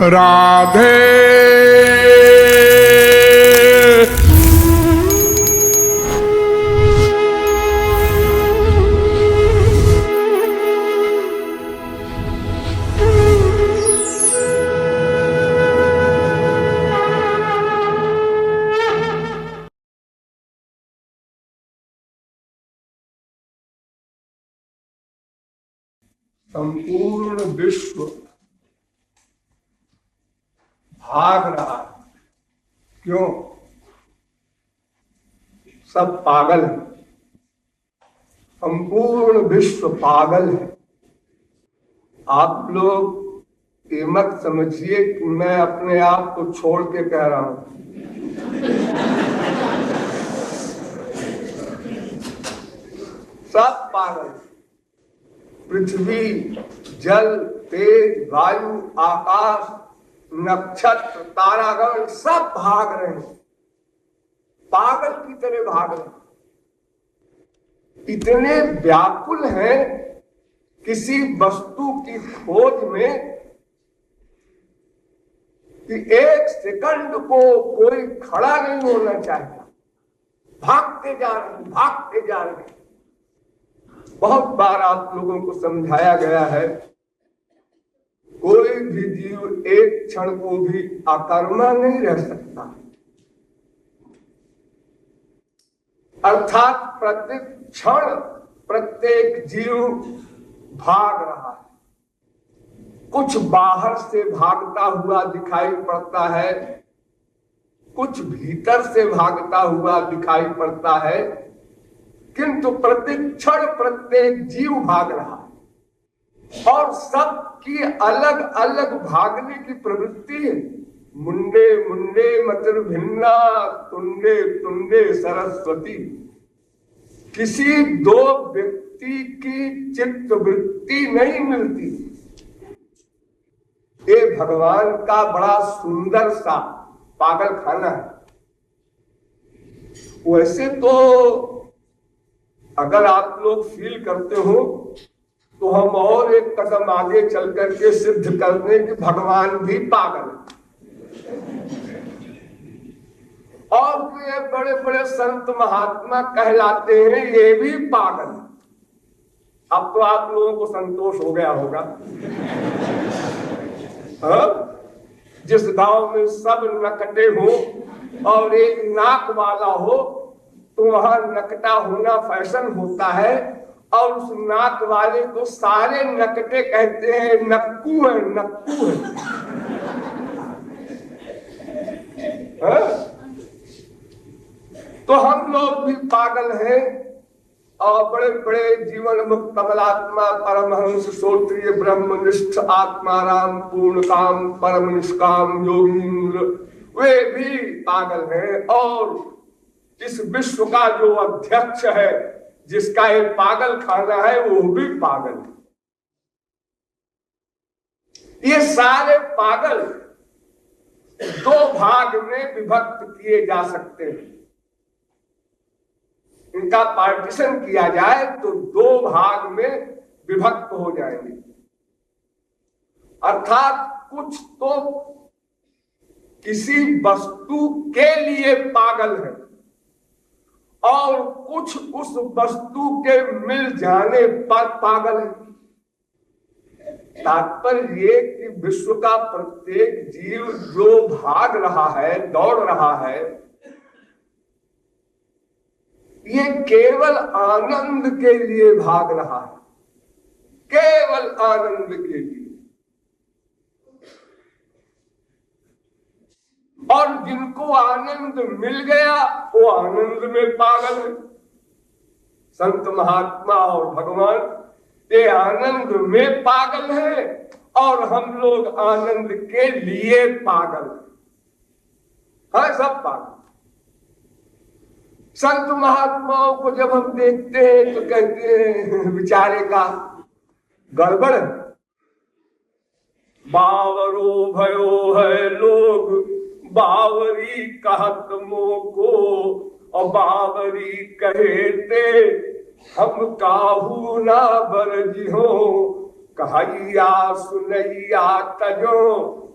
राधे संपूर्ण विश्व भाग रहा है। क्यों? सब पागल है। संपूर्ण विश्व पागल है। आप लोग ये मत समझिए कि मैं अपने आप को छोड़ के कह रहा हूं। सब पागल है। पृथ्वी, जल, तेज, वायु, आकाश, नक्षत्र, तारागण सब भाग रहे हैं। पागल की तरह भाग रहे हैं। इतने व्याकुल हैं किसी वस्तु की खोज में कि एक सेकंड को कोई खड़ा नहीं होना चाहता। भागते जा रहे हैं, भागते जा रहे हैं। बहुत बार आप लोगों को समझाया गया है, कोई भी जीव एक क्षण को भी अकर्मा नहीं रह सकता। अर्थात प्रत्येक क्षण प्रत्येक जीव भाग रहा है। कुछ बाहर से भागता हुआ दिखाई पड़ता है, कुछ भीतर से भागता हुआ दिखाई पड़ता है, किंतु प्रत्येक क्षण प्रत्येक जीव भाग रहा है और सबकी अलग अलग भागने की प्रवृत्ति है। मुंडे मुंडे मतिर भिन्ना, तुंडे तुंडे सरस्वती। किसी दो व्यक्ति की चित्त वृत्ति नहीं मिलती। ये भगवान का बड़ा सुंदर सा पागल खाना है। वैसे तो अगर आप लोग फील करते हो तो हम और एक कदम आगे चल करके सिद्ध कर दें कि भगवान भी पागल है। और ये बड़े बड़े संत महात्मा कहलाते हैं, ये भी पागल है। अब तो आप लोगों को संतोष हो गया होगा। जिस गांव में सब नकटे हो और एक नाक वाला हो तो वहां नकटा होना फैशन होता है और उस नाक वाले को सारे नकटे कहते हैं नक्कू है, नक्कू है। तो हम लोग भी पागल हैं और बड़े बड़े जीवन मुक्त कमलात्मा परमहंस श्रोत्रिय ब्रह्मनिष्ठ आत्माराम पूर्ण काम परम निष्काम योगींद्र वे भी पागल हैं। और इस विश्व का जो अध्यक्ष है, जिसका ये पागल खाना है, वो भी पागल है। ये सारे पागल दो भाग में विभक्त किए जा सकते हैं। इनका पार्टीशन किया जाए तो दो भाग में विभक्त हो जाएंगे। अर्थात कुछ तो किसी वस्तु के लिए पागल है और कुछ उस वस्तु के मिल जाने पर पागल है। तात्पर्य ये कि विश्व का प्रत्येक जीव जो भाग रहा है, दौड़ रहा है, ये केवल आनंद के लिए भाग रहा है। केवल आनंद के लिए। और जिनको आनंद मिल गया वो आनंद में पागल है। संत महात्मा और भगवान ये आनंद में पागल है और हम लोग आनंद के लिए पागल है। सब पागल। संत महात्माओं को जब हम देखते हैं तो कहते हैं बेचारे का गड़बड़ है। बावरो भयो है लोग बावरी कहत मोको और बावरी कहते हम काहू ना बरजिहो कहैया सुनैया तजो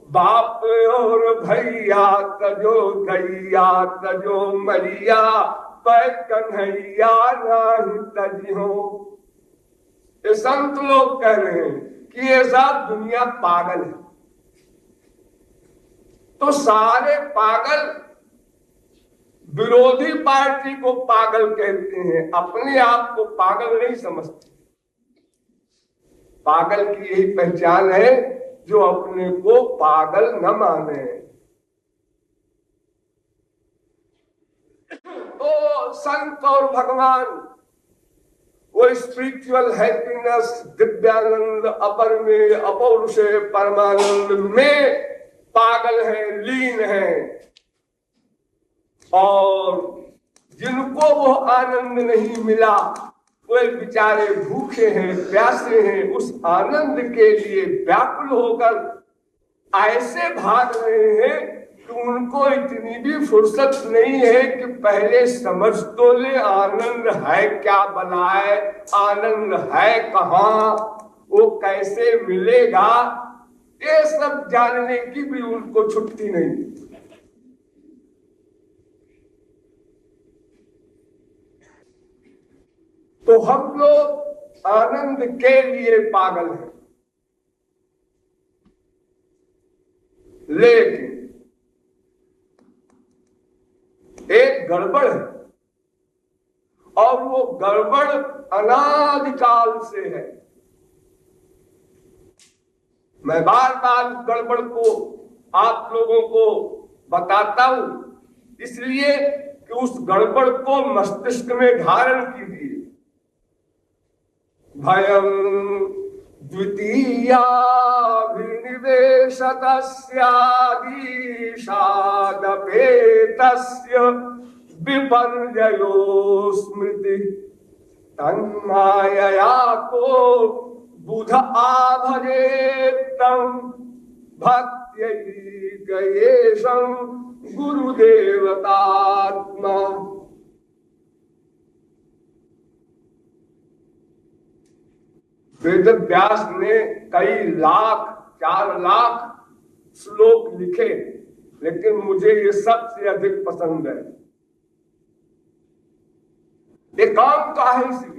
बाप और भैया तजो दैया तजो मरिया पै कन्हैया नाही तजियो। ये संत लोग कह रहे हैं कि ये सब दुनिया पागल है। तो सारे पागल विरोधी पार्टी को पागल कहते हैं, अपने आप को पागल नहीं समझते। पागल की यही पहचान है जो अपने को पागल न माने। तो संत और भगवान वो स्पिरिचुअल हैप्पीनेस, दिव्यानंद, अपर में अपौरुष परमानंद में पागल है, लीन है। और जिनको वो आनंद नहीं मिला वे बेचारे भूखे हैं, प्यासे हैं, उस आनंद के लिए व्याकुल होकर ऐसे भाग रहे हैं कि उनको इतनी भी फुर्सत नहीं है कि पहले समझ तो ले आनंद है क्या बलाए, आनंद है कहाँ, वो कैसे मिलेगा, ये सब जानने की भी उनको छुट्टी नहीं। तो हम लोग आनंद के लिए पागल हैं, लेकिन एक गड़बड़ है और वो गड़बड़ अनादिकाल से है। मैं बार बार गड़बड़ को आप लोगों को बताता हूं इसलिए कि उस गड़बड़ को मस्तिष्क में धारण कीजिए। भयं द्वितीया विनिवेशतस्यादिशादपेतस्य विपर्ययो स्मृति तन्मायया को बुध आभजेत्तं भक्त्यैकयेशं गुरुदेवतात्मा। वेद व्यास ने कई लाख, 4 लाख श्लोक लिखे, लेकिन मुझे ये सबसे अधिक पसंद है। ये काम का है इसलिए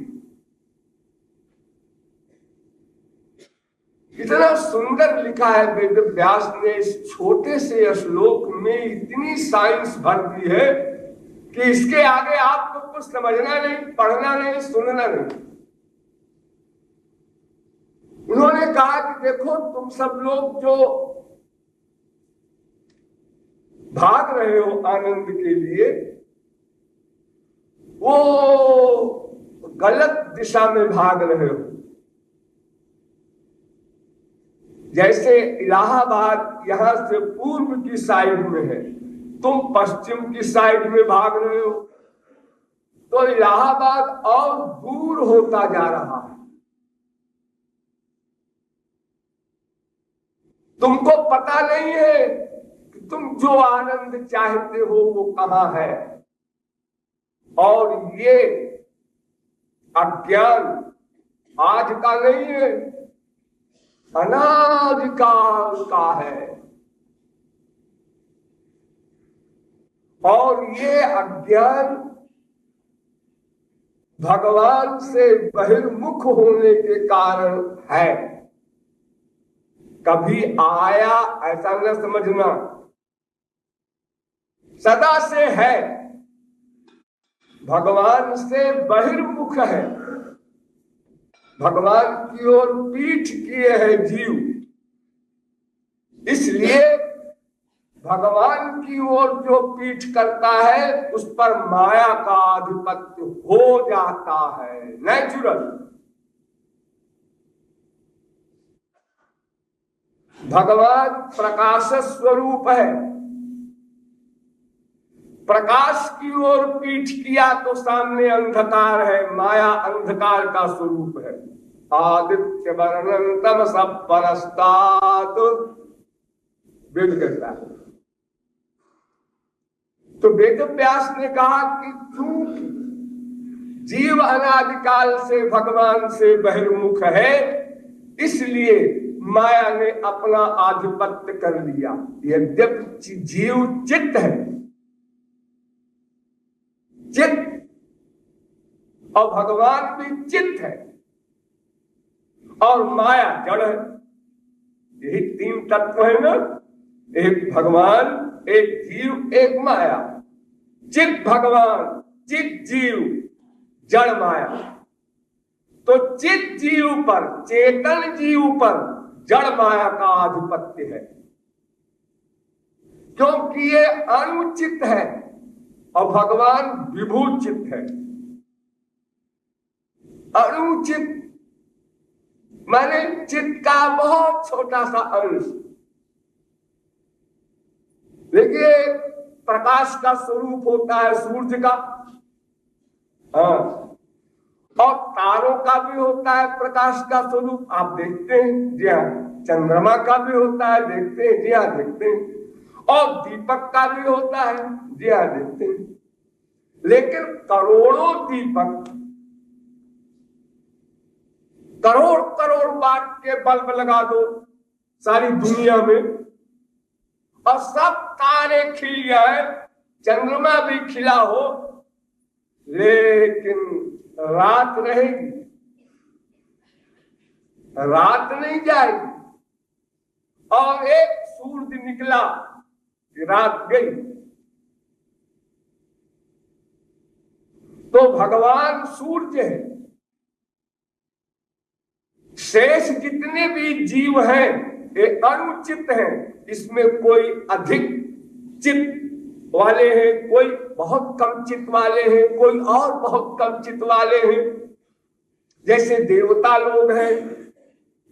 इतना सुंदर लिखा है वेद व्यास ने। इस छोटे से श्लोक में इतनी साइंस भर दी है कि इसके आगे आपको कुछ समझना नहीं, पढ़ना नहीं, सुनना नहीं। उन्होंने कहा कि देखो तुम सब लोग जो भाग रहे हो आनंद के लिए, वो गलत दिशा में भाग रहे हो। जैसे इलाहाबाद यहां से पूर्व की साइड में है, तुम पश्चिम की साइड में भाग रहे हो, तो इलाहाबाद और दूर होता जा रहा है। तुमको पता नहीं है कि तुम जो आनंद चाहते हो वो कहां है। और ये अज्ञान आज का नहीं है, अनादिकाल का है। और ये अज्ञान भगवान से बहिर्मुख होने के कारण है। कभी आया ऐसा न समझना, सदा से है, भगवान से बहिर्मुख है, भगवान की ओर पीठ किए है जीव। इसलिए भगवान की ओर जो पीठ करता है उस पर माया का आधिपत्य हो जाता है, नेचुरल। भगवान प्रकाश स्वरूप है, प्रकाश की ओर पीठ किया तो सामने अंधकार है, माया अंधकार का स्वरूप है। आदित्य वर्णन तमस परस्तात्, वेद कहता है। तो वेद व्यास ने कहा कि चूंकि जीव अनादिकाल से भगवान से बहिर्मुख है, इसलिए माया ने अपना आधिपत्य कर लिया। यद्यपि जीव चित्त है, चित्त, और भगवान भी चित्त है, और माया जड़ है। यही तीन तत्व है ना, एक भगवान, एक जीव, एक माया। चित्त भगवान, चित्त जीव, जड़ माया। तो चित्त जीव पर, चेतन जीव पर जड़ माया का आधिपत्य है, क्योंकि ये अनुचित है और भगवान विभूचित है। अनुचित माने चित्त का बहुत छोटा सा अंश। देखिए, प्रकाश का स्वरूप होता है सूर्य का, हाँ, और तारों का भी होता है प्रकाश का स्वरूप, आप देखते हैं जी हाँ। चंद्रमा का भी होता है, देखते हैं जी हाँ, देखते हैं। और दीपक का भी होता है, जी हाँ, देखते हैं। लेकिन करोड़ों दीपक, करोड़ करोड़ वाट के बल्ब लगा दो सारी दुनिया में, और सब तारे खिल जाए, चंद्रमा भी खिला हो, लेकिन रात रहेगी, रात नहीं जाएगी। और एक सूर्य निकला कि रात गई। तो भगवान सूर्य है। शेष जितने भी जीव हैं ये अनुचित हैं। इसमें कोई अधिक चित्त वाले हैं, कोई बहुत कम चित्त वाले हैं, कोई और बहुत कम चित्त वाले हैं। जैसे देवता लोग हैं,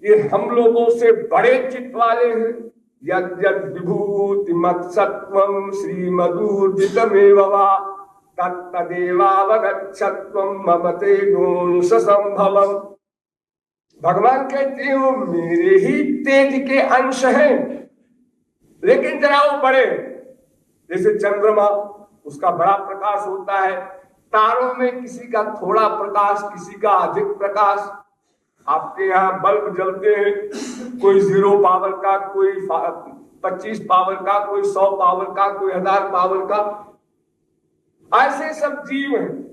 ये हम लोगों से बड़े चित्त वाले हैं। यद यद विभूति मत्सत्वं श्रीमदूर्जितमेव वा तत्तदेवावगच्छत्वं ममते गुंस संभवम्। भगवान कहते हैं वो मेरे ही तेज के अंश हैं, लेकिन जरा वो बड़े। जैसे चंद्रमा, उसका बड़ा प्रकाश होता है। तारों में किसी का थोड़ा प्रकाश, किसी का अधिक प्रकाश। आपके यहाँ बल्ब जलते हैं, कोई 0 पावर का, कोई 25 पावर का, कोई 100 पावर का, कोई 1000 पावर का। ऐसे सब जीव हैं।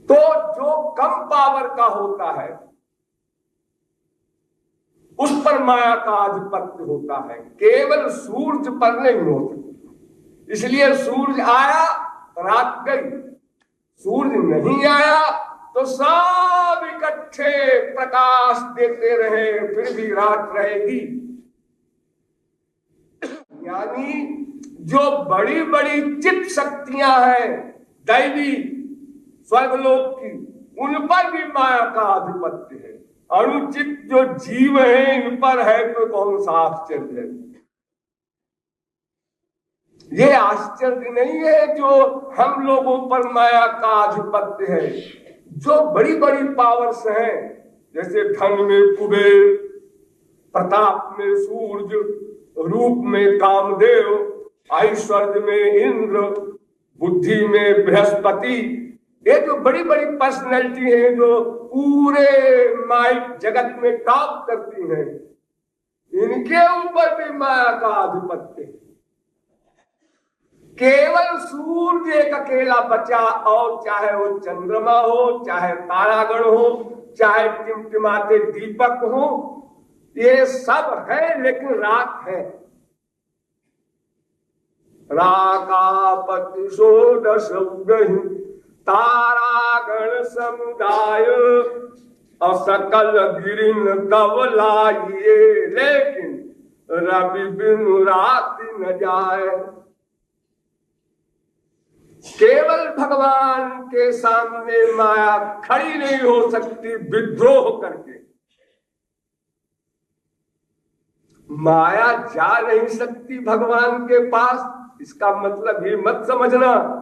तो जो कम पावर का होता है उस पर माया का आधिपत्य होता है, केवल सूर्य पर नहीं होता। इसलिए सूर्य आया, रात गई। सूर्य नहीं आया तो सब इकट्ठे प्रकाश देते रहे, फिर भी रात रहेगी। यानी जो बड़ी बड़ी चित्त शक्तियां हैं दैवी स्वर्गलोक की, उन पर भी माया का आधिपत्य है। अनुचित जो जीव है इन पर है तो कौन सा आश्चर्य है। ये आश्चर्य नहीं है जो हम लोगों पर माया का आधिपत्य है। जो बड़ी बड़ी पावर्स हैं, जैसे धन में कुबेर, प्रताप में सूर्य, रूप में कामदेव, ऐश्वर्य में इंद्र, बुद्धि में बृहस्पति, ये जो बड़ी बड़ी पर्सनैलिटी है जो पूरे माइक जगत में टॉप करती हैं, इनके ऊपर भी माया का आधिपत्य है। केवल सूर्य एक अकेला बचा, और चाहे वो चंद्रमा हो, चाहे तारागण हो, चाहे टिमटिमाते दीपक हो, ये सब है, लेकिन रात है। राकापति षोडश तारागण समुदाय असकल गिरिन कवलाइए, लेकिन रवि बिनु रात न जाए। केवल भगवान के सामने माया खड़ी नहीं हो सकती विद्रोह करके। माया जा नहीं सकती भगवान के पास। इसका मतलब ये मत समझना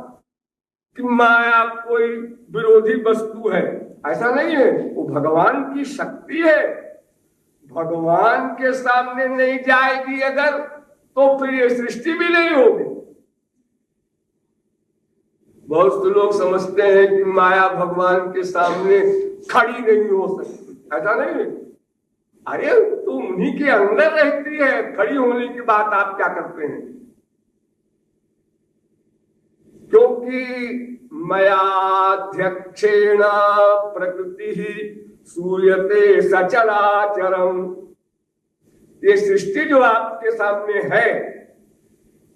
कि माया कोई विरोधी वस्तु है, ऐसा नहीं है। वो भगवान की शक्ति है। भगवान के सामने नहीं जाएगी अगर, तो फिर ये सृष्टि भी नहीं होगी। बहुत से लोग समझते हैं कि माया भगवान के सामने खड़ी नहीं हो सकती। ऐसा नहीं। अरे तो उन्हीं के अंदर रहती है, खड़ी होने की बात आप क्या करते हैं? क्योंकि मयाध्यक्षेण प्रकृति सूयते सचराचरम। ये सृष्टि जो आपके सामने है,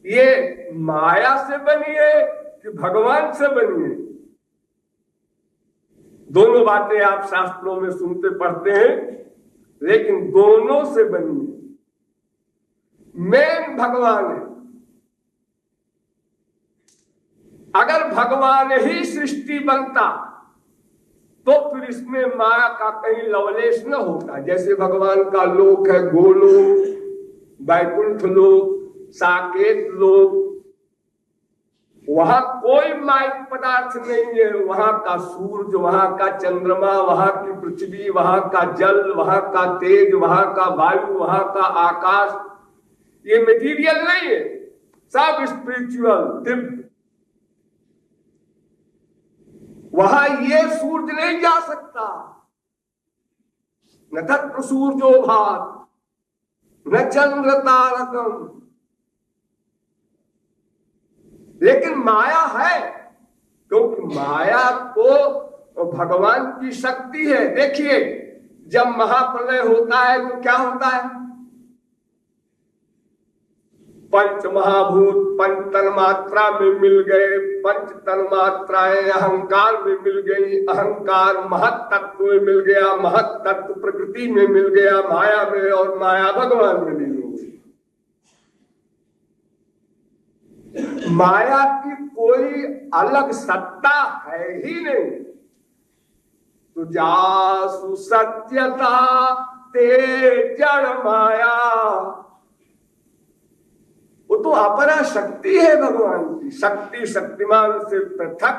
ये माया से बनी है कि भगवान से बनी है? दोनों बातें आप शास्त्रों में सुनते पढ़ते हैं, लेकिन दोनों से बनी है। मेन भगवान है। अगर भगवान ही सृष्टि बनता तो फिर इसमें माया का कहीं लवलेश न होता। जैसे भगवान का लोक है गोलोक, वैकुंठ लोक, साकेत लोक, वहां कोई माइक पदार्थ नहीं है। वहां का सूरज, वहां का चंद्रमा, वहां की पृथ्वी, वहां का जल, वहां का तेज, वहां का वायु, वहां का आकाश, ये मटेरियल नहीं है, सब स्पिरिचुअल, दिव्य। वहां ये सूरज नहीं जा सकता, न तत्र सूर्यो भात न चंद्र तारकम। लेकिन माया है, क्योंकि माया तो भगवान की शक्ति है। देखिए, जब महाप्रलय होता है तो क्या होता है? पंच महाभूत पंच तन्मात्रा में मिल गए, पंच तन्मात्राएं अहंकार में मिल गई, अहंकार महत तत्व में मिल गया, महत तत्व प्रकृति में मिल गया, माया में, और माया भगवान में मिल गई। माया की कोई अलग सत्ता है ही नहीं। तो जासु सत्यता ते जड़ माया, वो तो अपरा शक्ति है भगवान की। शक्ति शक्तिमान से पृथक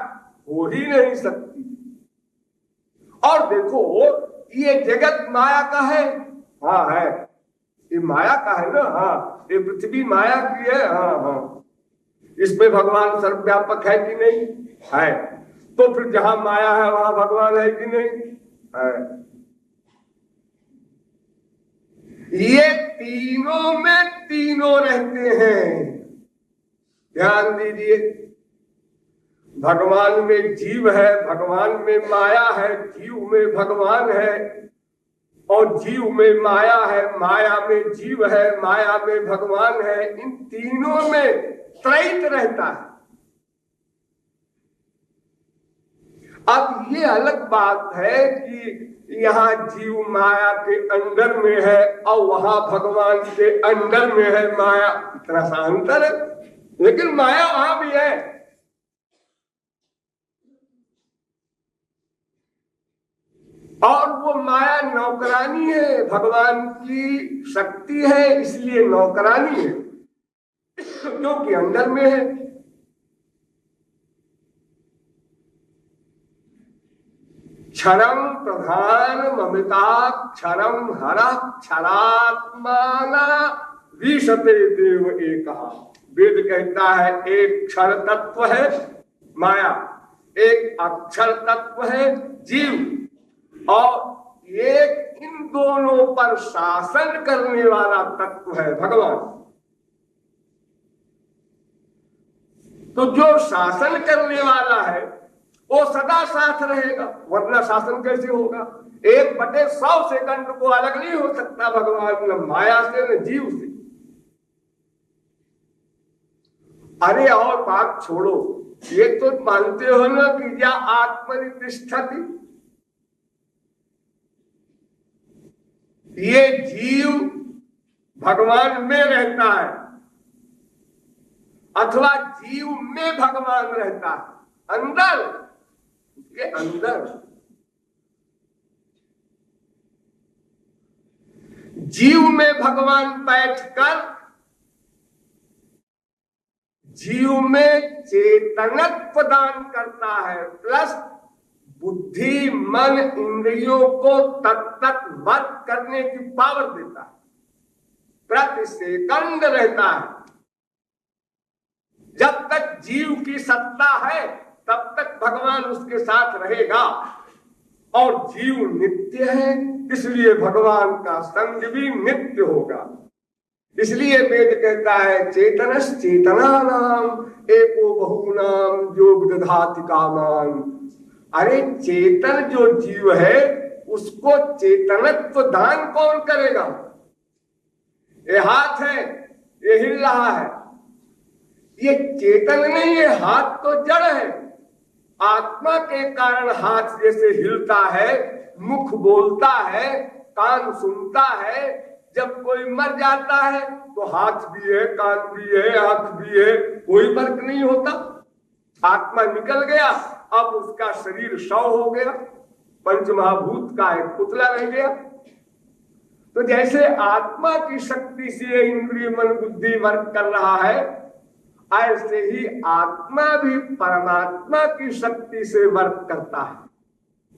हो ही नहीं सकती। और देखो, ये जगत माया का है। हाँ है, ये माया का है ना। हाँ, ये पृथ्वी माया की है। हाँ हाँ, इसमें भगवान सर्वव्यापक है कि नहीं? है। तो फिर जहां माया है वहां भगवान है कि नहीं? है। ये तीनों में तीनों रहते हैं। ध्यान दीजिए, भगवान में जीव है, भगवान में माया है, जीव में भगवान है, और जीव में माया है, माया में जीव है, माया में भगवान है। इन तीनों में त्रैत रहता है। अब ये अलग बात है कि यहाँ जीव माया के अंदर में है और वहां भगवान के अंदर में है माया, इतना सा अंतर है। लेकिन माया वहां भी है। और वो माया नौकरानी है, भगवान की शक्ति है, इसलिए नौकरानी है, क्योंकि अंदर में है। क्षरम प्रधान ममिताक्षरम हरः क्षरात्माना विशते देव एक। वेद कहता है एक क्षर तत्व है माया, एक अक्षर तत्व है जीव, और एक इन दोनों पर शासन करने वाला तत्व है भगवान। तो जो शासन करने वाला है वो सदा साथ रहेगा, वरना शासन कैसे होगा? 1/100 सेकंड को अलग नहीं हो सकता भगवान, न माया से न जीव से। अरे और बात छोड़ो, ये तो मानते हो ना कि या आत्मनिष्ठति, ये जीव भगवान में रहता है अथवा जीव में भगवान रहता है। अंदर के अंदर जीव में भगवान बैठकर जीव में चेतनत्व दान करता है, प्लस बुद्धि मन इंद्रियों को तत्त वध करने की पावर देता है, प्रति सेकंड रहता है। जब तक जीव की सत्ता है तब तक भगवान उसके साथ रहेगा, और जीव नित्य है, इसलिए भगवान का संग भी नित्य होगा। इसलिए वेद कहता है चेतनस चेतनानाम एको बहुनाम जो विदधाति कामान। अरे चेतन जो जीव है उसको चेतनत्व दान कौन करेगा? ये हाथ है, ये हिल रहा है, ये चेतन नहीं है, हाथ तो जड़ है। आत्मा के कारण हाथ जैसे हिलता है, मुख बोलता है, कान सुनता है। जब कोई मर जाता है तो हाथ भी है, कान भी है, आंख भी है, कोई फर्क नहीं होता। आत्मा निकल गया, अब उसका शरीर शव हो गया, पंचमहाभूत का एक पुतला रह गया। तो जैसे आत्मा की शक्ति से इंद्रिय मन बुद्धि वर्क कर रहा है, ऐसे ही आत्मा भी परमात्मा की शक्ति से वर्क करता है।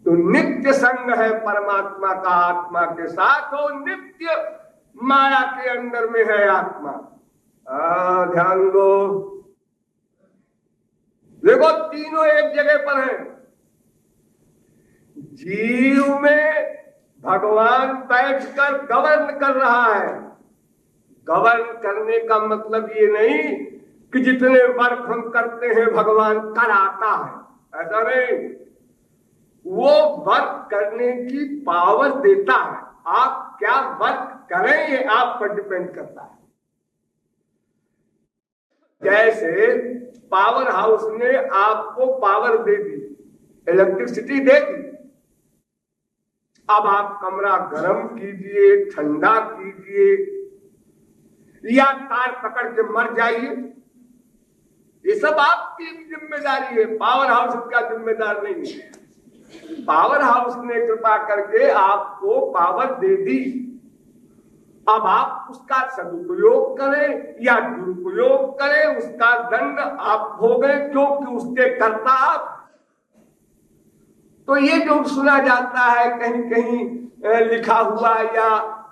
तो नित्य संग है परमात्मा का आत्मा के साथ, और नित्य माया के अंदर में है आत्मा। ध्यान दो, देखो तीनों एक जगह पर है। जीव में भगवान बैठकर गवर्न कर रहा है। गवर्न करने का मतलब ये नहीं कि जितने वर्क हम करते हैं भगवान कराता है, ऐसा नहीं। वो वर्क करने की पावर देता है। आप क्या वर्क करें ये आप पर डिपेंड करता है। जैसे पावर हाउस ने आपको पावर दे दी, इलेक्ट्रिसिटी दे दी, अब आप कमरा गर्म कीजिए, ठंडा कीजिए, या तार पकड़ के मर जाइए, ये सब आपकी जिम्मेदारी है। पावर हाउस का जिम्मेदार नहीं है। पावर हाउस ने कृपा करके आपको पावर दे दी, अब आप उसका सदुपयोग करें या दुरुपयोग करें, उसका दंड आप भोगें, क्योंकि उसके कर्ता आप। तो ये जो सुना जाता है कहीं कहीं लिखा हुआ या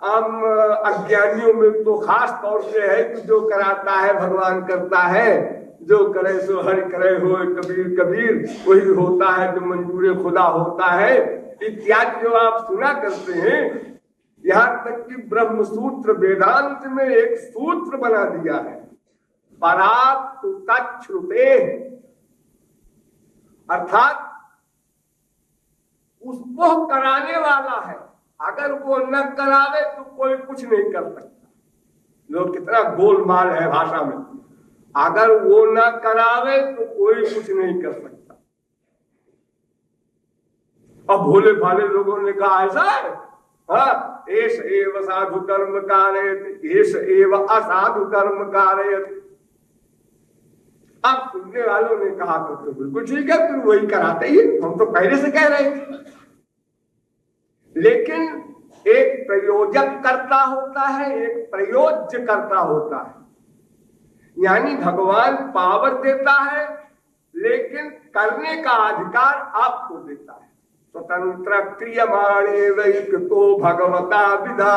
आम अज्ञानियों में तो खास तौर से है कि जो कराता है भगवान करता है, जो करे सो हरि करे हो कबीर कबीर, वही होता है जो मंजूर खुदा होता है, इत्यादि जो आप सुना करते हैं। यहाँ तक कि ब्रह्म सूत्र वेदांत में एक सूत्र बना दिया है, परात तच्छ्रुते, अर्थात उसको कराने वाला है, अगर वो न करावे तो कोई कुछ नहीं कर सकता। लोग कितना गोलमाल है भाषा में, अगर वो न करावे तो कोई कुछ नहीं कर सकता। अब भोले भाले लोगों ने कहा ऐसा है, हाँ, एष एव साधु कर्म कारयत, एष एव असाधु कर्म कारयत। अब सुनने वालों ने कहा तो बिल्कुल ठीक है, फिर वही कराते ही, हम तो पहले से कह रहे थे। लेकिन एक प्रयोजक करता होता है, एक प्रयोज्य करता होता है। यानी भगवान पावर देता है, लेकिन करने का अधिकार आपको देता है। स्वतंत्र क्रियमाणे वैकृतो भगवता विधा,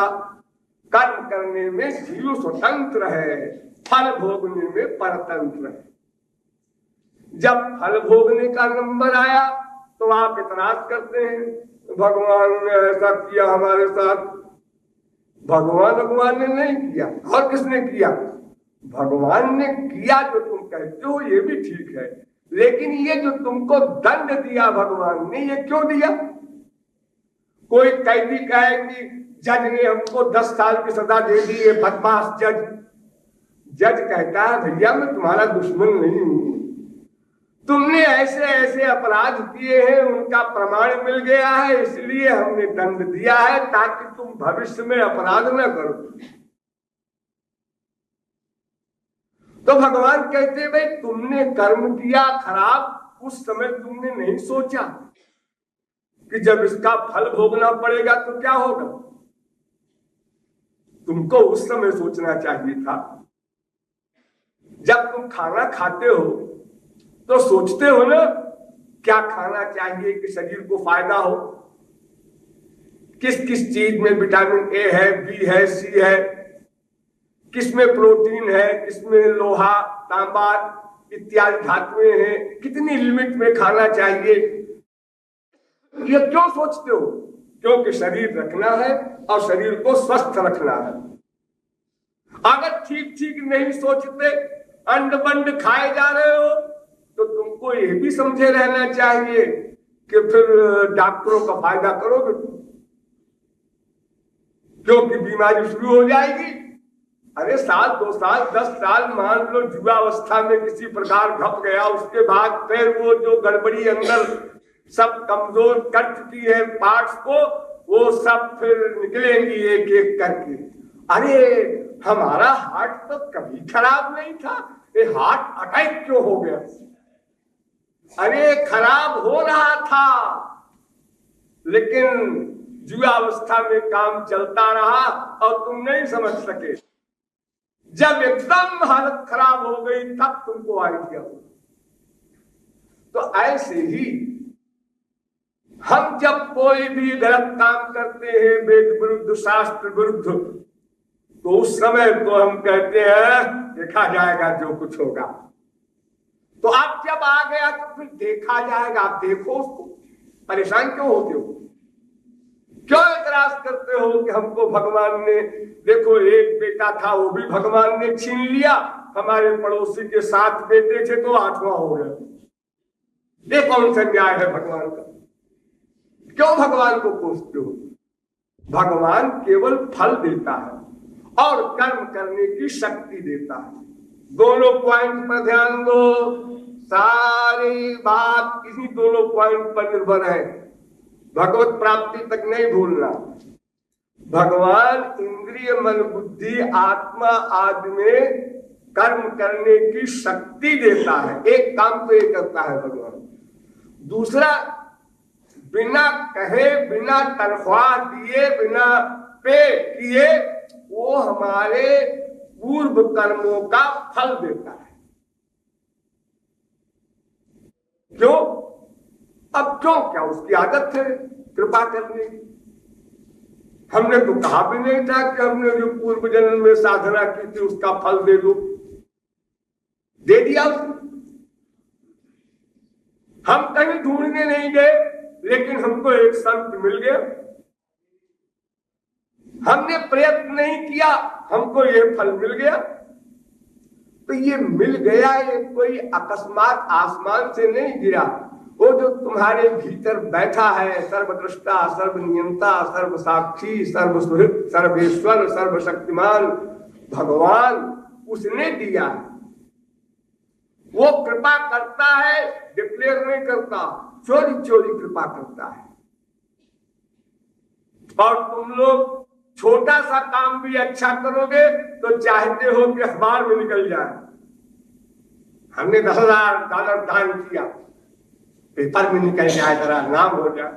कर्म करने में जीव स्वतंत्र है, फल भोगने में परतंत्र है। जब फल भोगने का नंबर आया तो आप इतराज करते हैं, भगवान ने ऐसा किया हमारे साथ। भगवान ने नहीं किया, और किसने किया? भगवान ने किया। जो तुम कहते हो ये भी ठीक है, लेकिन ये जो तुमको दंड दिया भगवान ने, ये क्यों दिया? कोई कैदी कहे कि जज ने हमको 10 साल की सजा दे दी, ये बदमाश जज। जज कहता है भैया मैं तुम्हारा दुश्मन नहीं हूं, तुमने ऐसे ऐसे अपराध किए हैं, उनका प्रमाण मिल गया है, इसलिए हमने दंड दिया है ताकि तुम भविष्य में अपराध न करो। तो भगवान कहते भाई तुमने कर्म किया खराब, उस समय तुमने नहीं सोचा कि जब इसका फल भोगना पड़ेगा तो क्या होगा। तुमको उस समय सोचना चाहिए था। जब तुम खाना खाते हो तो सोचते हो ना क्या खाना चाहिए कि शरीर को फायदा हो, किस किस चीज में विटामिन ए है, बी है, सी है, किसमें प्रोटीन है, किसमें लोहा तांबा इत्यादि धातुएं हैं, कितनी लिमिट में खाना चाहिए, ये क्यों सोचते हो? क्योंकि शरीर रखना है और शरीर को स्वस्थ रखना है। अगर ठीक ठीक नहीं सोचते, अंड बंड खाए जा रहे हो, तो तुमको ये भी समझे रहना चाहिए कि फिर डॉक्टरों का फायदा करोगे, क्योंकि बीमारी शुरू हो जाएगी। अरे साल 2 साल 10 साल मान लो युवावस्था में किसी प्रकार घप गया, उसके बाद फिर वो जो गड़बड़ी अंदर सब कमजोर कर चुकी है पार्ट्स को, वो सब फिर निकलेंगी एक एक करके। अरे हमारा हार्ट तो कभी खराब नहीं था, ये हार्ट अटैक क्यों हो गया? अरे खराब हो रहा था, लेकिन युवावस्था में काम चलता रहा और तुम नहीं समझ सके। जब एकदम हालत खराब हो गई तब तुमको आइडिया हुआ। तो ऐसे ही हम जब कोई भी गलत काम करते हैं, वेद विरुद्ध शास्त्र विरुद्ध, तो उस समय तो हम कहते हैं देखा जाएगा जो कुछ होगा। तो आप जब आ गया तो फिर देखा जाएगा, आप देखो उसको, परेशान क्यों होते हो? क्यों एतराज करते हो कि हमको भगवान ने, देखो एक बेटा था वो भी भगवान ने छीन लिया, हमारे पड़ोसी के 7 बेटे थे तो 8वां हो गया। ये कौन सा न्याय है भगवान का? क्यों भगवान को कोसते हो? भगवान केवल फल देता है और कर्म करने की शक्ति देता है। दोनों पॉइंट पर ध्यान दो, सारी बात इसी दोनों पॉइंट पर निर्भर है। भगवत प्राप्ति तक नहीं भूलना। भगवान इंद्रिय मन बुद्धि आत्मा आदि में कर्म करने की शक्ति देता है। एक काम तो ये करता है भगवान। दूसरा, बिना कहे, बिना तनख्वाह दिए, बिना पे किए वो हमारे पूर्व कर्मों का फल देता है। क्यों? अब क्यों, क्या उसकी आदत है कृपा करने की? हमने तो कहा भी नहीं था कि हमने जो पूर्व जन्म में साधना की थी उसका फल दे दो, दे दिया उसने। हम कहीं ढूंढने नहीं गए, लेकिन हमको एक संत मिल गया। हमने प्रयत्न नहीं किया, हमको ये फल मिल गया। तो ये मिल गया, ये कोई अकस्मात आसमान से नहीं गिरा। वो जो तुम्हारे भीतर बैठा है, सर्वदृष्टा, सर्वनियंता, सर्वसाक्षी, सर्वसुहृद, सर्वेश्वर, सर्वशक्तिमान भगवान, उसने दिया। वो कृपा करता है, डिक्लेयर नहीं करता, चोरी चोरी कृपा करता है। और तुम लोग छोटा सा काम भी अच्छा करोगे तो चाहते हो कि अखबार में निकल जाए, हमने $10,000 दान किया, पेपर में निकल जाए, जरा नाम हो जाए।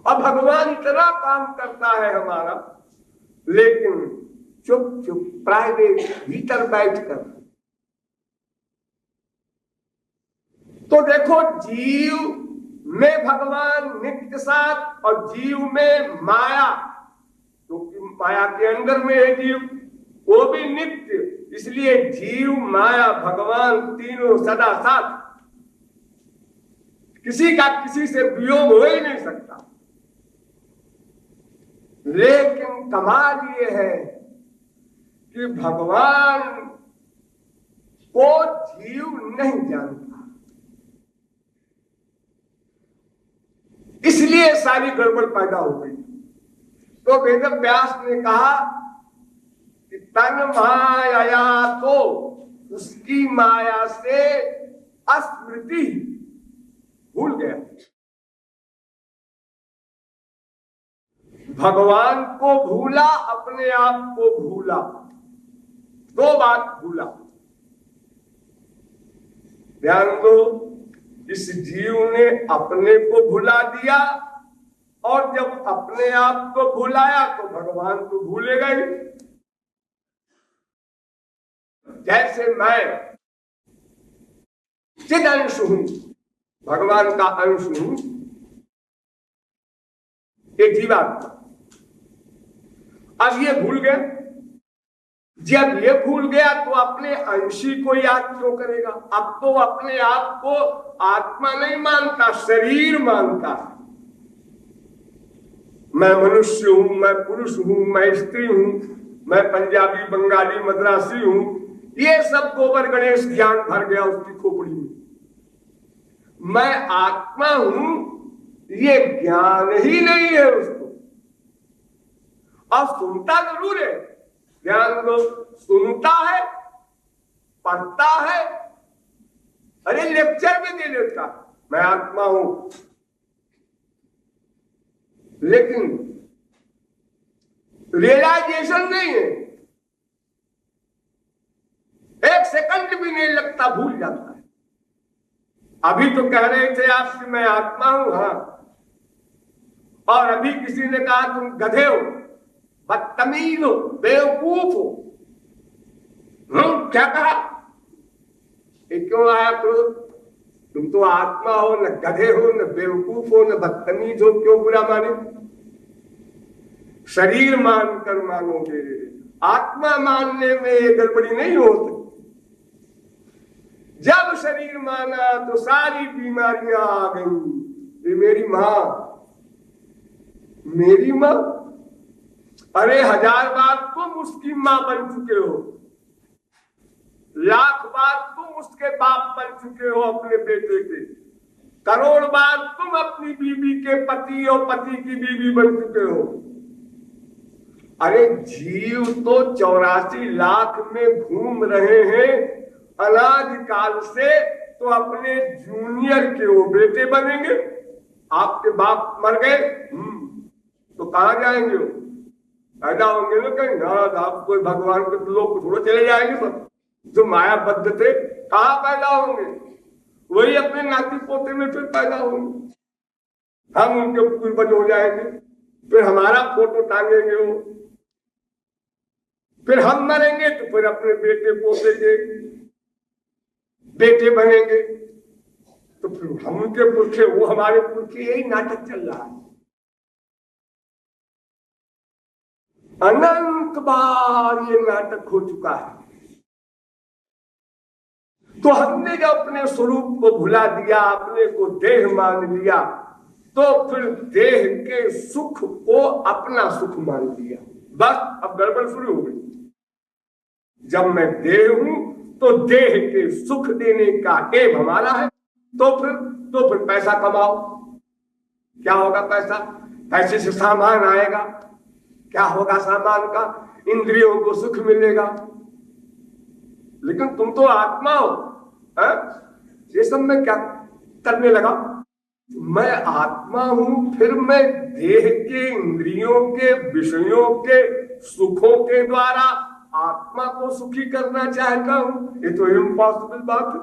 और भगवान इतना काम करता है हमारा, लेकिन चुप चुप प्राइवेट भीतर बैठकर। तो देखो, जीव में भगवान नित्य साथ और जीव में माया, क्योंकि तो माया के अंदर में है जीव, वो भी नित्य, इसलिए जीव माया भगवान तीनों सदा साथ, किसी का किसी से वियोग हो ही नहीं सकता। लेकिन कमाल ये है कि भगवान को जीव नहीं जानता, इसलिए सारी गड़बड़ पैदा हो गई। तो वेद व्यास ने कहा कि तन माया तो उसकी माया से अस्मृति, भूल गया। भगवान को भूला, अपने आप को भूला, दो बात भूला। ध्यान दो, इस जीव ने अपने को भुला दिया, और जब अपने आप को भुलाया तो भगवान को भूलेगा ही। जैसे मैं चिद अंश हूं, भगवान का अंश हूं, एक जीवात्मा, अब ये भूल गए। जब ये भूल गया तो अपने अंशी को याद क्यों करेगा? अब तो अपने आप को आत्मा नहीं मानता, शरीर मानता है। मैं मनुष्य हूं, मैं पुरुष हूं, मैं स्त्री हूं, मैं पंजाबी, बंगाली, मद्रासी हूं, ये सब गोबर गणेश ज्ञान भर गया उसकी खोपड़ी में। मैं आत्मा हूं ये ज्ञान ही नहीं है उसको। और सुनता जरूर है, ज्ञान तो सुनता है, पढ़ता है, अरे लेक्चर में दे देता मैं आत्मा हूं, लेकिन रियलाइजेशन नहीं है। एक सेकंड भी नहीं लगता, भूल जाता है। अभी तो कह रहे थे आप कि मैं आत्मा हूं, हाँ, और अभी किसी ने कहा तुम गधे हो, बदतमीज हो, बेवकूफ हो। क्या कहा? ये क्यों आया क्रोध? तुम तो आत्मा हो, न गधे हो, न बेवकूफ हो, न बदतमीज हो, क्यों बुरा माने? शरीर मानकर मानोगे, आत्मा मानने में ये गड़बड़ी नहीं हो सकती। जब शरीर माना तो सारी बीमारियां आ गई। ये मेरी मां, मेरी मां, अरे 1000 बार तुम उसकी मां बन चुके हो, लाख बार तुम उसके बाप बन चुके हो अपने बेटे के, करोड़ बार तुम अपनी बीवी के पति और पति की बीवी बन चुके हो। अरे जीव तो 84 लाख में घूम रहे हैं अनादिकाल से, तो अपने जूनियर के वो बेटे बनेंगे। आपके बाप मर गए, तो कहां जाएंगे? वो पैदा होंगे ना कहीं, आप कोई भगवान के लोग थोड़े चले जाएंगे। सब जो मायाबद्ध थे कहां पैदा होंगे? वही अपने नाती पोते में फिर पैदा होंगे। हम उनके पूर्वज हो जाएंगे, फिर हमारा फोटो टांगेंगे वो, फिर हम मरेंगे तो फिर अपने बेटे पोते के बेटे बनेंगे, तो फिर हम उनके पुरखे, वो हमारे पुरखे। यही नाटक चल रहा है। अनंत बार ये नाटक हो चुका है। तो हमने जब अपने स्वरूप को भुला दिया, अपने को देह मान लिया, तो फिर देह के सुख को अपना सुख मान लिया। बस अब गड़बड़ शुरू हो गई। जब मैं देह हूं तो देह के सुख देने का एम हमारा है, तो फिर पैसा कमाओ। क्या होगा पैसा? पैसे से सामान आएगा। क्या होगा सामान का? इंद्रियों को सुख मिलेगा। लेकिन तुम तो आत्मा हो, ये सब मैं क्या करने लगा? मैं आत्मा हूं, फिर मैं देह के, इंद्रियों के, विषयों के सुखों के द्वारा आत्मा को सुखी करना चाहता हूं। ये तो इम्पॉसिबल बात है,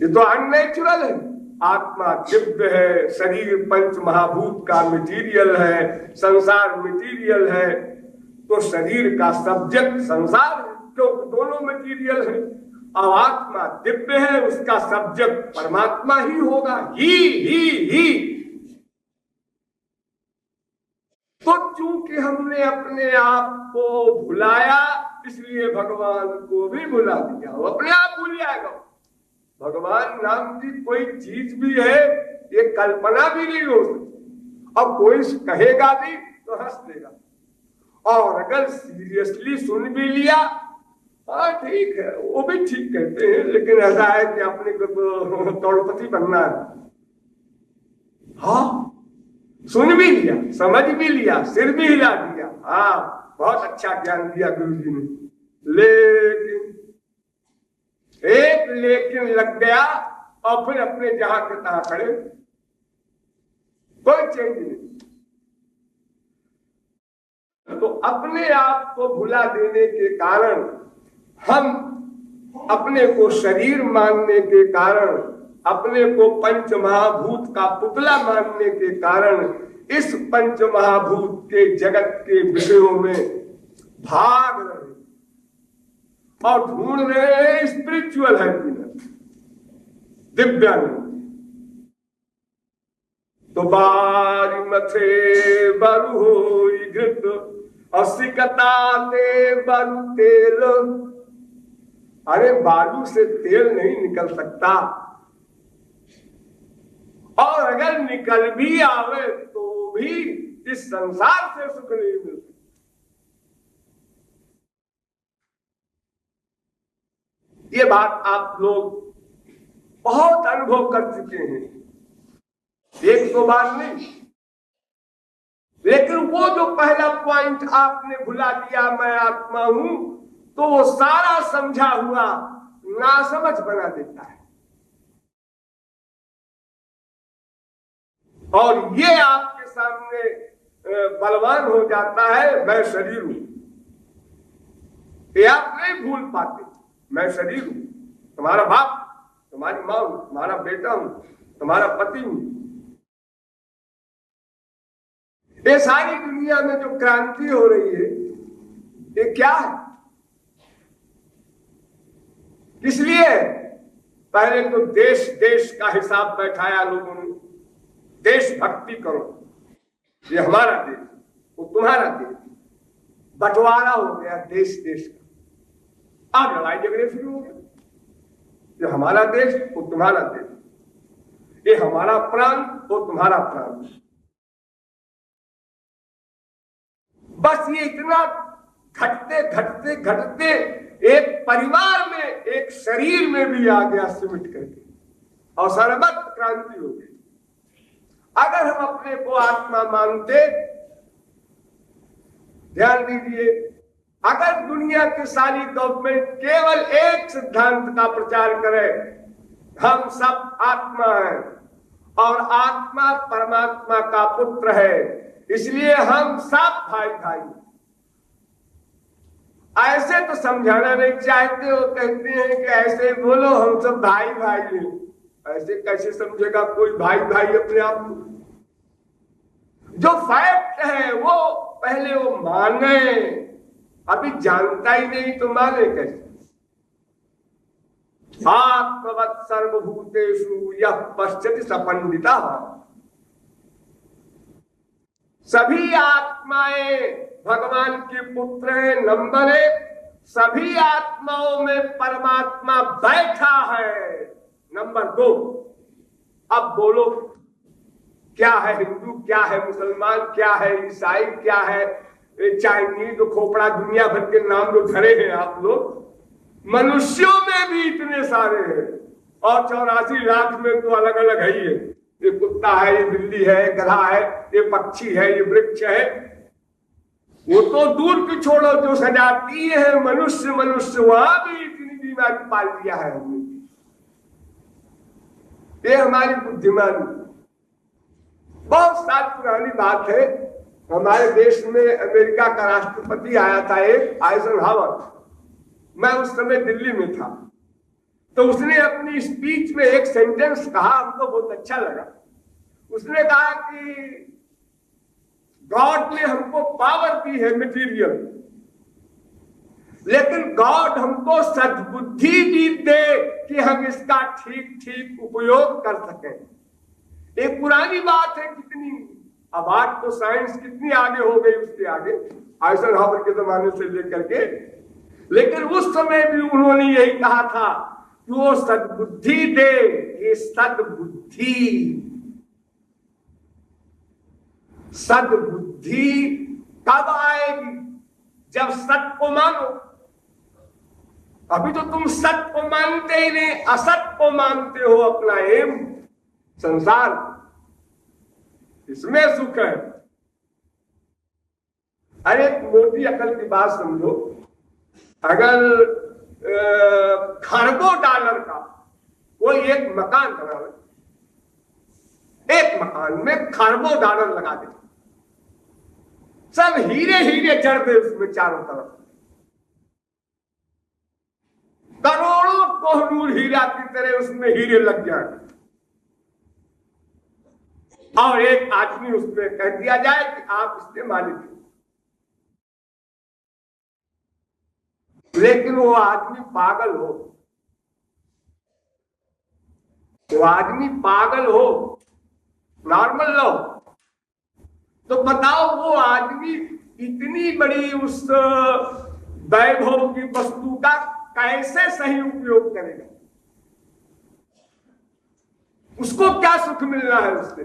ये तो अननेचुरल है। आत्मा दिव्य है, शरीर पंच महाभूत का मटीरियल है, संसार मटीरियल है, तो शरीर का सब्जेक्ट संसार है, क्योंकि दोनों मटीरियल है। और आत्मा दिव्य है, उसका सब्जेक्ट परमात्मा ही होगा। ही तो चूंकि हमने अपने आप को भुलाया, इसलिए भगवान को भी भुला दिया। वो अपने आप भूल जाएगा। भगवान नाम की कोई चीज भी है, ये कल्पना भी नहीं हो सकती। और कोई कहेगा भी तो हंस देगा, और अगर सीरियसली सुन भी लिया, हाँ ठीक है, वो भी ठीक कहते हैं, लेकिन ऐसा है कि अपने को करोड़पति बनना है। हाँ, सुन भी लिया, समझ भी लिया, सिर भी हिला दिया, हाँ बहुत अच्छा ज्ञान दिया गुरु जी ने, लेकिन एक लेकिन लग गया, और फिर अपने जहां के तहां खड़े, कोई चेंज नहीं। तो अपने आप को भुला देने के कारण, हम अपने को शरीर मानने के कारण, अपने को पंच महाभूत का पुतला मानने के कारण, इस पंच महाभूत के जगत के विषयों में भाग रहे और ढूंढ रहे हैं स्पिरिचुअल हैप्पीनेस, दिव्यानंद। तो बारी मथे बरु होई घृत और सिकता ते बरु तेल। अरे बालू से तेल नहीं निकल सकता, और अगर निकल भी आवे तो भी इस संसार से सुख नहीं मिल सकता। ये बात आप लोग बहुत अनुभव कर चुके हैं, एक दो बार नहीं। लेकिन वो जो पहला पॉइंट आपने भुला दिया, मैं आत्मा हूं, तो वो सारा समझा हुआ नासमझ बना देता है। और ये आपके सामने बलवान हो जाता है, मैं शरीर हूं। ये आप नहीं भूल पाते, मैं शरीर हूं, तुम्हारा बाप, तुम्हारी मां हूं, तुम्हारा बेटा हूं, तुम्हारा पति हूं। ये सारी दुनिया में जो क्रांति हो रही है, ये क्या है? किस लिए? पहले तो देश देश का हिसाब बैठाया लोगों ने, देशभक्ति करो, ये हमारा देश, वो तुम्हारा देश, बंटवारा हो गया देश देश का। अब लड़ाई झगड़े शुरू हो गए, ये हमारा देश, वो तुम्हारा देश, ये हमारा प्राण, वो तुम्हारा प्राण। बस ये इतना घटते घटते घटते एक परिवार में, एक शरीर में भी आ गया सिमट करके, और सर्वत्र क्रांति हो गई। अगर हम अपने को आत्मा मानते, ध्यान दीजिए, अगर दुनिया की सारी गवर्नमेंट केवल एक सिद्धांत का प्रचार करे, हम सब आत्मा हैं और आत्मा परमात्मा का पुत्र है, इसलिए हम सब भाई भाई। ऐसे तो समझाना नहीं चाहते, वो कहते हैं कि ऐसे बोलो, हम सब भाई भाई हैं। ऐसे कैसे समझेगा कोई भाई भाई अपने आप को? जो फैक्ट है वो पहले वो माने, अभी जानता ही नहीं तो माने कैसे? आत्मवत् सर्वभूतेषु यः पश्यति स पंडितः। सभी आत्माएं भगवान के पुत्र हैं, नंबर एक। सभी आत्माओं में परमात्मा बैठा है, नंबर दो। अब बोलो, क्या है हिंदू, क्या है मुसलमान, क्या है ईसाई, क्या है चाइनीज, खोपड़ा, दुनिया भर के नाम जो धरे हैं आप लोग। मनुष्यों में भी इतने सारे हैं, और 84 लाख में तो अलग अलग है ही है। ये कुत्ता है, ये बिल्ली है, गधा है, ये पक्षी है, ये वृक्ष है। वो तो दूर की छोड़ो, जो सजाती है मनुष्य, मनुष्य वहां भी इतनी बीमारी पाल दिया है हमने। ये हमारी बुद्धिमानी। बहुत साल पुरानी बात है, हमारे देश में अमेरिका का राष्ट्रपति आया था, एक आइजनहावर। मैं उस समय दिल्ली में था, तो उसने अपनी स्पीच में एक सेंटेंस कहा, हमको बहुत अच्छा लगा। उसने कहा कि गॉड ने हमको पावर दी है मटेरियल, लेकिन गॉड हमको सद्बुद्धि भी दे कि हम इसका ठीक ठीक उपयोग कर सकें। एक पुरानी बात है कितनी, अब आज तो साइंस कितनी आगे हो गई, उसके आगे आइजनहावर के जमाने से लेकर के। लेकिन उस समय भी उन्होंने यही कहा था कि वो सद्बुद्धि दे। ये सद्बुद्धि, सद्बुद्धि कब आएगी? जब सत्य को मानो। अभी तो तुम सत्य को मानते ही नहीं, असत्य को मानते हो अपना एम, संसार, इसमें सुख है। अरे मोटी अकल की बात समझो, अगर खरबों डॉलर का कोई एक मकान बनावे, एक मकान में खरबों डॉलर लगा दे, सब हीरे हीरे जड़ दे उसमें चारों तरफ, करोड़ों कोहनूर हीरा की तरह उसमें हीरे लग जाए, और एक आदमी उसमें कह दिया जाए कि आप इसके मालिक हैं। लेकिन वो आदमी पागल हो, वो आदमी पागल हो, नॉर्मल लो। तो बताओ वो आदमी इतनी बड़ी उस वैभव की वस्तु का कैसे सही उपयोग करेगा? उसको क्या सुख मिलना है उससे?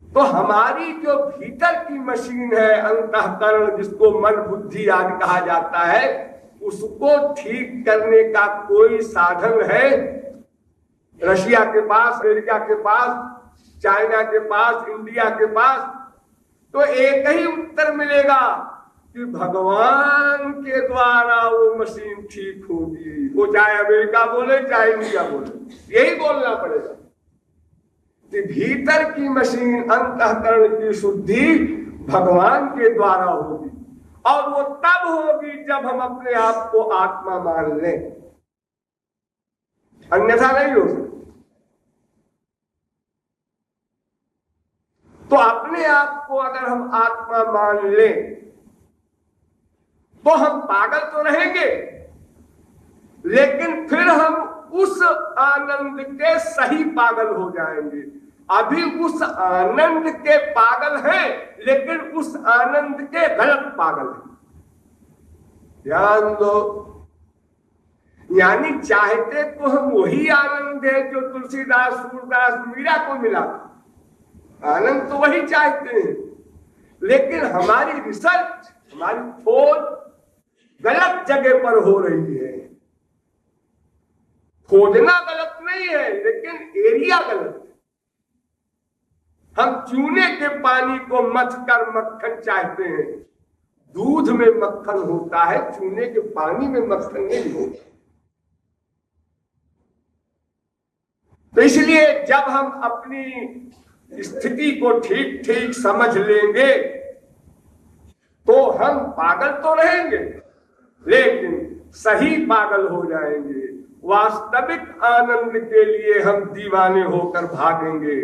तो हमारी जो भीतर की मशीन है, अंतःकरण, जिसको मन बुद्धि आदि कहा जाता है, उसको ठीक करने का कोई साधन है रशिया के पास, अमेरिका के पास, चाइना के पास, इंडिया के पास? तो एक ही उत्तर मिलेगा कि भगवान के द्वारा वो मशीन ठीक होगी। वो चाहे अमेरिका बोले चाहे इंडिया बोले, यही बोलना पड़ेगा कि भीतर की मशीन, अंतःकरण की शुद्धि भगवान के द्वारा होगी, और वो तब होगी जब हम अपने आप को आत्मा मान लें, अन्यथा नहीं हो सकती। तो अपने आप को अगर हम आत्मा मान लें तो हम पागल तो रहेंगे, लेकिन फिर हम उस आनंद के सही पागल हो जाएंगे। अभी उस आनंद के पागल हैं, लेकिन उस आनंद के गलत पागल हैं। ध्यान दो, यानी चाहते तो हम वही आनंद है जो तुलसीदास, सूरदास, मीरा को मिला। आनंद तो वही चाहते हैं, लेकिन हमारी रिसर्च, हमारी खोज गलत जगह पर हो रही है। खोजना गलत नहीं है, लेकिन एरिया गलत है। हम चूने के पानी को मथ कर मक्खन चाहते हैं। दूध में मक्खन होता है, चूने के पानी में मक्खन नहीं होता। तो इसलिए जब हम अपनी स्थिति को ठीक ठीक समझ लेंगे तो हम पागल तो रहेंगे, लेकिन सही पागल हो जाएंगे। वास्तविक आनंद के लिए हम दीवाने होकर भागेंगे।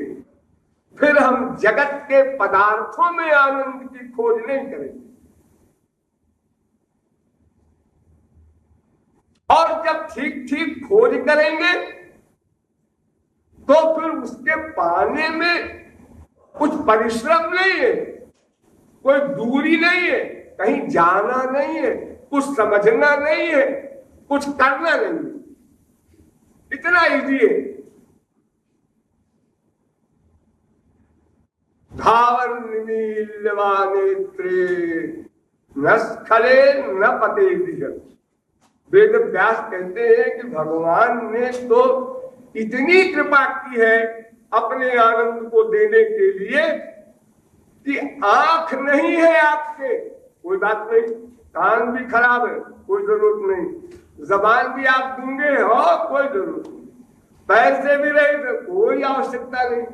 फिर हम जगत के पदार्थों में आनंद की खोज नहीं करेंगे। और जब ठीक ठीक खोज करेंगे तो फिर उसके पाने में कुछ परिश्रम नहीं है, कोई दूरी नहीं है, कहीं जाना नहीं है, कुछ समझना नहीं है, कुछ करना नहीं है। इतना इजी है। धावन नेत्रे न स्खले न पते दिह। वेद व्यास कहते हैं कि भगवान ने तो इतनी कृपा की है अपने आनंद को देने के लिए कि आंख नहीं है आपके, कोई बात नहीं, कान भी खराब है, कोई जरूरत नहीं, जबान भी आप गूंगे हो, कोई जरूरत नहीं, पैसे भी नहीं तो कोई आवश्यकता नहीं,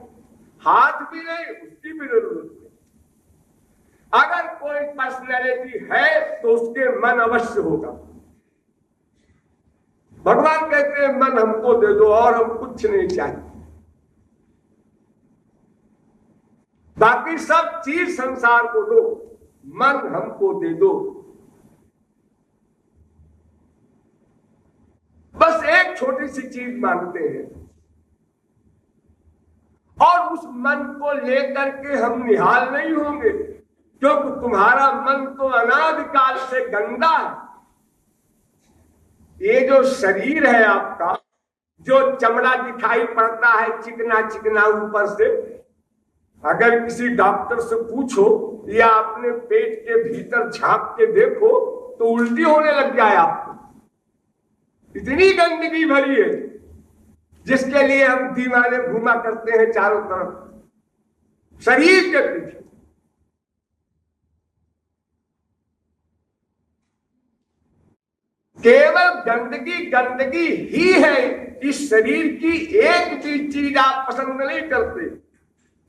हाथ भी नहीं, उसकी भी जरूरत नहीं। अगर कोई पर्सनैलिटी है तो उसके मन अवश्य होगा। भगवान कहते हैं मन हमको दे दो और हम कुछ नहीं चाहिए, बाकी सब चीज संसार को दो, मन हमको दे दो। बस एक छोटी सी चीज मांगते हैं और उस मन को लेकर के हम निहाल नहीं होंगे, क्योंकि तुम्हारा मन तो अनादिकाल से गंदा है। ये जो शरीर है आपका, जो चमड़ा दिखाई पड़ता है चिकना चिकना ऊपर से, अगर किसी डॉक्टर से पूछो या अपने पेट के भीतर झांक के देखो तो उल्टी होने लग जाए आपको। इतनी गंदगी भरी है जिसके लिए हम दीवाने घूमा करते हैं चारों तरफ शरीर के पीछे। केवल गंदगी गंदगी ही है। इस शरीर की एक भी चीज आप पसंद नहीं करते।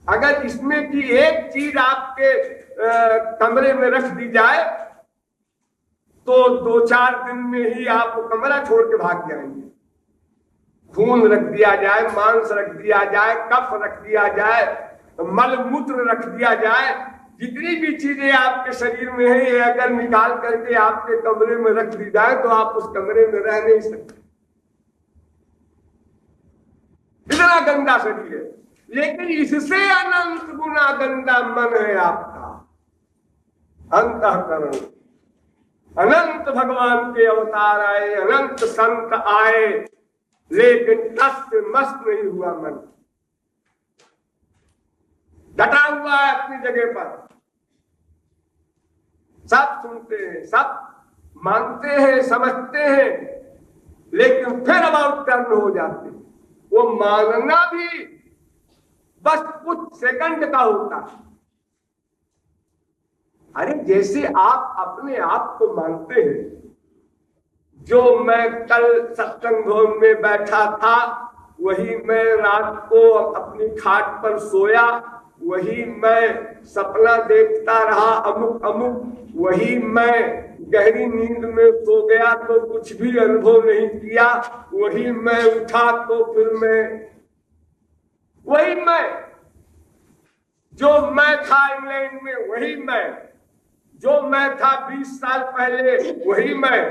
अगर इसमें की एक चीज आपके कमरे में रख दी जाए तो 2-4 दिन में ही आप कमरा छोड़ के भाग जाएंगे। खून रख दिया जाए, मांस रख दिया जाए, कफ रख दिया जाए, मलमूत्र रख दिया जाए, जितनी भी चीजें आपके शरीर में है ये अगर निकाल करके आपके कमरे में रख दी जाए तो आप उस कमरे में रह नहीं सकते। इतना गंदा शरीर है, लेकिन इससे अनंत गुना गंदा मन है आपका अंतःकरण। अनंत भगवान के अवतार आए, अनंत संत आए, लेकिन तस्त मस्त नहीं हुआ मन, डटा हुआ है अपनी जगह पर। सब सुनते हैं, सब मानते हैं, समझते हैं, लेकिन फिर अबाउट टर्न हो जाते हैं। वो मानना भी बस कुछ सेकंड का होता है। अरे जैसे आप अपने आप को मानते हैं, जो मैं कल सत्संग भवन में बैठा था वही मैं रात को अपनी खाट पर सोया, वही मैं सपना देखता रहा अमुक अमुक, वही मैं गहरी नींद में सो गया तो कुछ भी अनुभव नहीं किया, वही मैं उठा तो फिर मैं वही मैं, जो मैं था इंग्लैंड में वही मैं, जो मैं था 20 साल पहले वही मैं।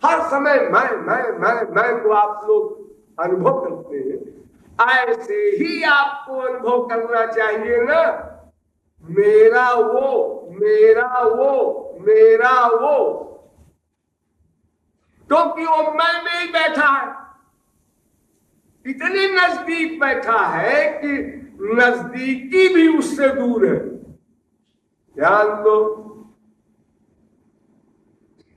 हर समय मैं को आप लोग अनुभव करते हैं। ऐसे ही आपको अनुभव करना चाहिए ना, मेरा वो मेरा वो मेरा वो, क्योंकि वो मैं में ही बैठा है, इतनी नजदीक बैठा है कि नजदीकी भी उससे दूर है। ध्यान दो,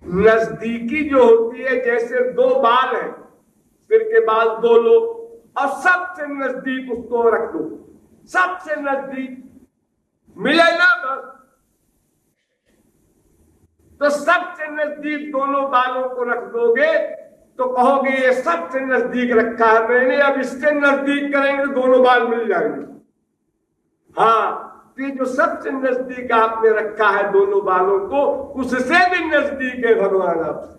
नजदीकी जो होती है, जैसे दो बाल है, सिर के बाल दो लो और सबसे नजदीक उसको रख दो, सबसे नजदीक मिले ना बस, तो सबसे नजदीक दोनों बालों को रख दोगे तो कहोगे ये सबसे नजदीक रखा है मैंने, अब इससे नजदीक करेंगे दोनों बाल मिल जाएंगे। हाँ, ये जो सबसे नजदीक आपने रखा है दोनों बालों को, उससे भी नजदीक है भगवान आपसे,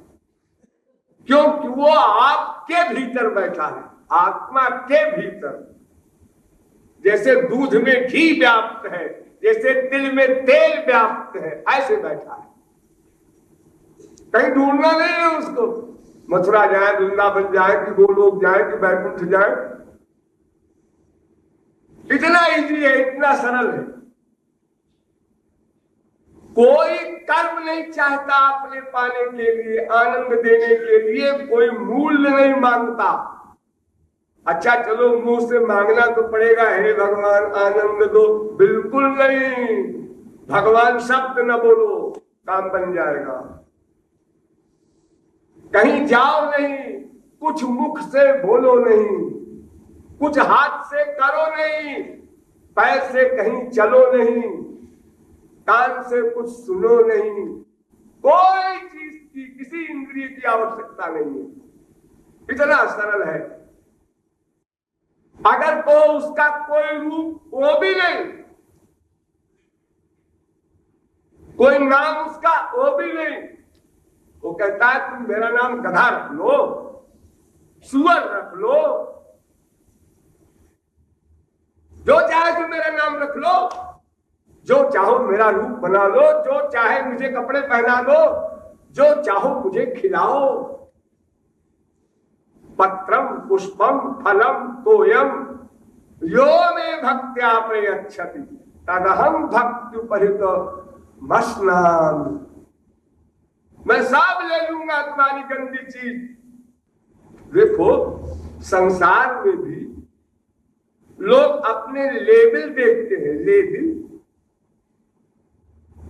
क्योंकि वो आपके भीतर बैठा है, आत्मा के भीतर। जैसे दूध में घी व्याप्त है, जैसे तिल में तेल व्याप्त है, ऐसे बैठा है, कहीं ढूंढना नहीं है उसको। मथुरा जाए, वृंदावन जाए, कि गोलोक जाए, कि बैकुंठ जाए, इतना इजी है, इतना सरल है। कोई कर्म नहीं चाहता अपने पाने के लिए, आनंद देने के लिए कोई मूल्य नहीं मांगता। अच्छा चलो मुंह से मांगना तो पड़ेगा, हे भगवान आनंद दो, बिल्कुल नहीं, भगवान शब्द न बोलो, काम बन जाएगा। कहीं जाओ नहीं, कुछ मुख से बोलो नहीं, कुछ हाथ से करो नहीं, पैर से कहीं चलो नहीं, कान से कुछ सुनो नहीं, कोई चीज की, किसी इंद्रिय की आवश्यकता नहीं है, इतना सरल है। अगर को उसका कोई रूप वो भी नहीं, कोई नाम उसका वो भी नहीं, वो कहता है तुम मेरा नाम गधा रख लो, सुअर रख लो, जो चाहे तुम मेरा नाम रख लो, जो चाहो मेरा रूप बना लो, जो चाहे मुझे कपड़े पहना दो, जो चाहो मुझे खिलाओ, पत्रम पुष्पम फलम तोयम यो मे भक्त्या प्रयच्छति तदहम भक्त्युपहित मस्नामि। मैं सब ले लूंगा तुम्हारी गंदी चीज। देखो संसार में भी लोग अपने लेबल देखते हैं, लेबल।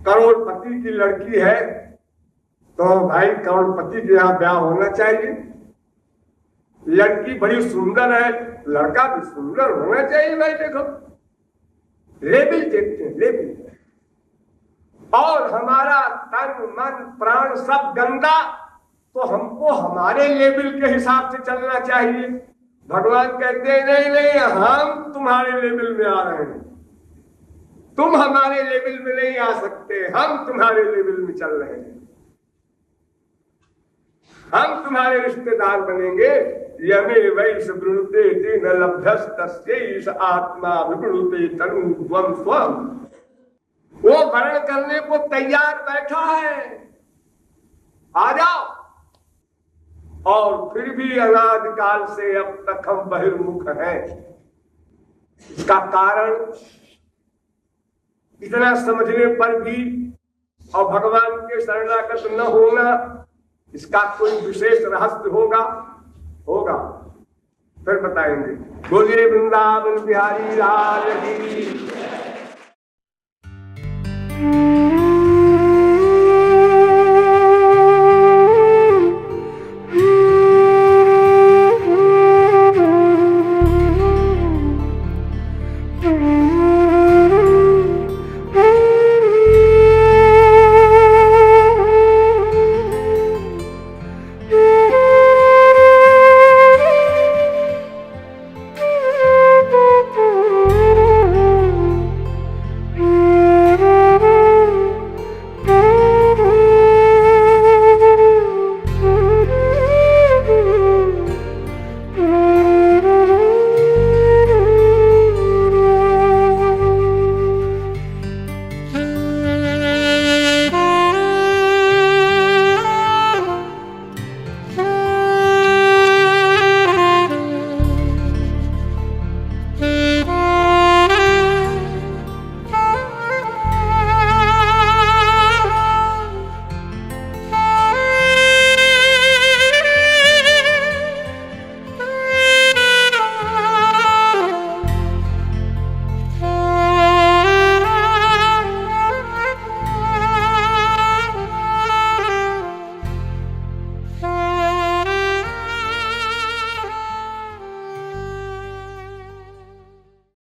करोड़पति की लड़की है तो भाई करोड़पति के यहाँ ब्याह होना चाहिए, लड़की बड़ी सुंदर है, लड़का भी सुंदर होना चाहिए। भाई देखो लेबल देखते हैं, लेबल। और हमारा तन मन प्राण सब गंदा, तो हमको हमारे लेवल के हिसाब से चलना चाहिए। भगवान कहते हैं नहीं नहीं, हम तुम्हारे लेवल में आ रहे हैं, तुम हमारे लेवल में नहीं आ सकते, हम तुम्हारे लेवल में चल रहे हैं, हम तुम्हारे रिश्तेदार बनेंगे। यमे वैस वृणुते तेन लभ्यस्तस्यैष आत्मा विवृणुते तनुध्वं स्वम्। वो वर्ण करने को तैयार बैठा है, आ जाओ। और फिर भी अनादिकाल से अब तक हम बहिर्मुख हैं। इसका कारण इतना समझने पर भी और भगवान के शरणागत न होना, इसका कोई विशेष रहस्य होगा? होगा, फिर बताएंगे। बोलिए वृंदावन बिहारी लाल की।